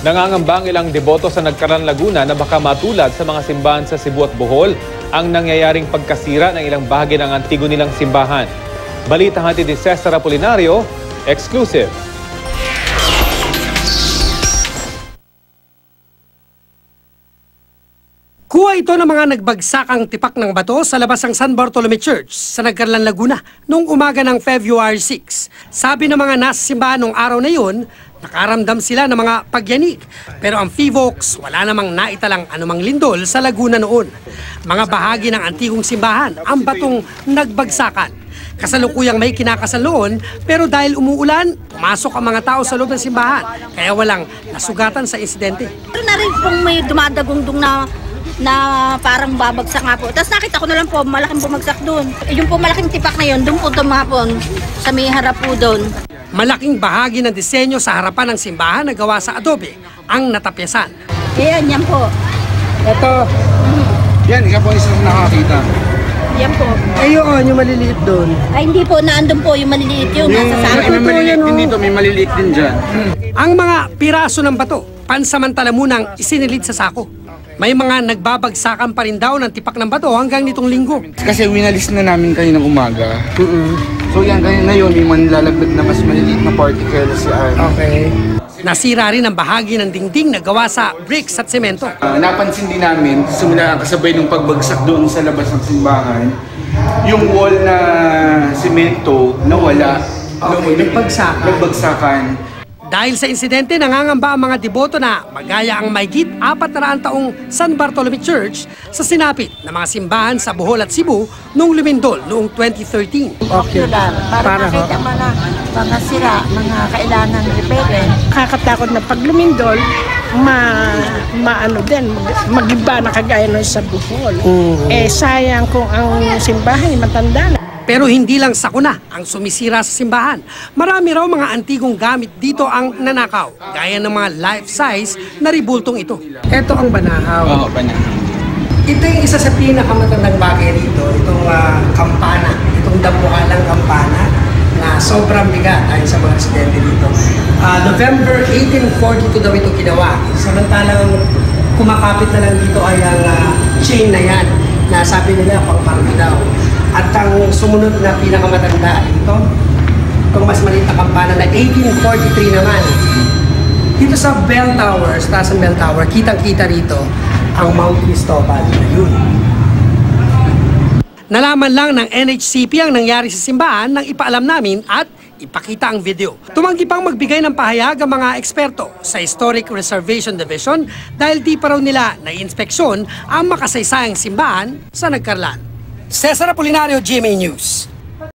Nangangamba ang ilang deboto sa Nagkaran, Laguna na baka matulad sa mga simbahan sa Cebu at Bohol ang nangyayaring pagkasira ng ilang bahagi ng antigo nilang simbahan. Balita hatid ni Cesar Apolinario, exclusive. Kuha ito ng mga nagbagsakang tipak ng bato sa labas ng San Bartolome Church sa Nagkaran, Laguna noong umaga ng February 6. Sabi ng mga nasa simbahan noong araw na yun, nakaramdam sila ng mga pagyanig. Pero ang FIVOX wala namang naitalang anumang lindol sa Laguna noon. Mga bahagi ng antigong simbahan ang batong nagbagsakan. Kasalukuyang may kinakasal noon, pero dahil umuulan, pumasok ang mga tao sa loob ng simbahan. Kaya walang nasugatan sa insidente. Pero na rin pong may dumadagundong na parang babagsak nga po. Tapos nakita ko na lang po, malaking bumagsak doon. Yung po malaking tipak na yun, doon po tumapon sa may harap po doon. Malaking bahagi ng disenyo sa harapan ng simbahan na gawa sa adobe ang natapyasan. Ayan, yan po. Ito. Yan, ikaw po isa nakakita. Yan po. Ayun, yung maliliit doon. Ay hindi po, naandun po yung maliliit yung nasa saan. May maliliit din dito, may maliliit din dyan. Ang mga piraso ng bato, pansamantala munang isinilid sa sako. May mga nagbabagsakan pa rin daw ng tipak ng bato hanggang nitong linggo. Kasi winalis na namin kayo ng umaga. So yan, kayo ngayon may manlalagdag na mas maliliit na particles yan. Okay. Nasira rin ang bahagi ng dingding na gawa sa bricks at semento. Napansin din namin, simula kasabay ng pagbagsak doon sa labas ng simbahan, yung wall na semento nawala. Okay, nagbagsakan. Dahil sa insidente, nangangamba ang mga deboto na magaya ang mahigit 400 taong San Bartolome Church sa sinapit ng mga simbahan sa Bohol at Cebu noong lumindol noong 2013. Okay. Para makita mga sira, mga kailangan repair. Nakakatakot na pag lumindol, mag-iba na kagaya nun sa Bohol. Sayang kung ang simbahan matanda na. Pero hindi lang sakuna ang sumisira sa simbahan. Marami raw mga antigong gamit dito ang nanakaw, gaya ng mga life-size na ribultong ito. Ito ang banahaw. Oo, banahaw. Ito yung isa sa pinakamatandang bagay rito, itong kampana, itong dambuhalang kampana na sobrang bigat ayon sa mga residente dito. November 1842 daw ito ginawa. Samantalang kumakapit na lang dito ay ang chain na yan, na sabi nila pang party daw. At ang sumunod na pinakamatanda, itong mas maliit na kampana na 1843 naman. Dito sa Bell Tower, sa taas ng Bell Tower, kitang-kita rito ang Mount Cristobal na yun. Nalaman lang ng NHCP ang nangyari sa simbahan nang ipaalam namin at ipakita ang video. Tumanggi pang magbigay ng pahayag ang mga eksperto sa Historic Reservation Division dahil di pa raw nila nai-inspeksyon ang makasaysayang simbahan sa Nagkarlan. Cesar Apolinario, GMA News.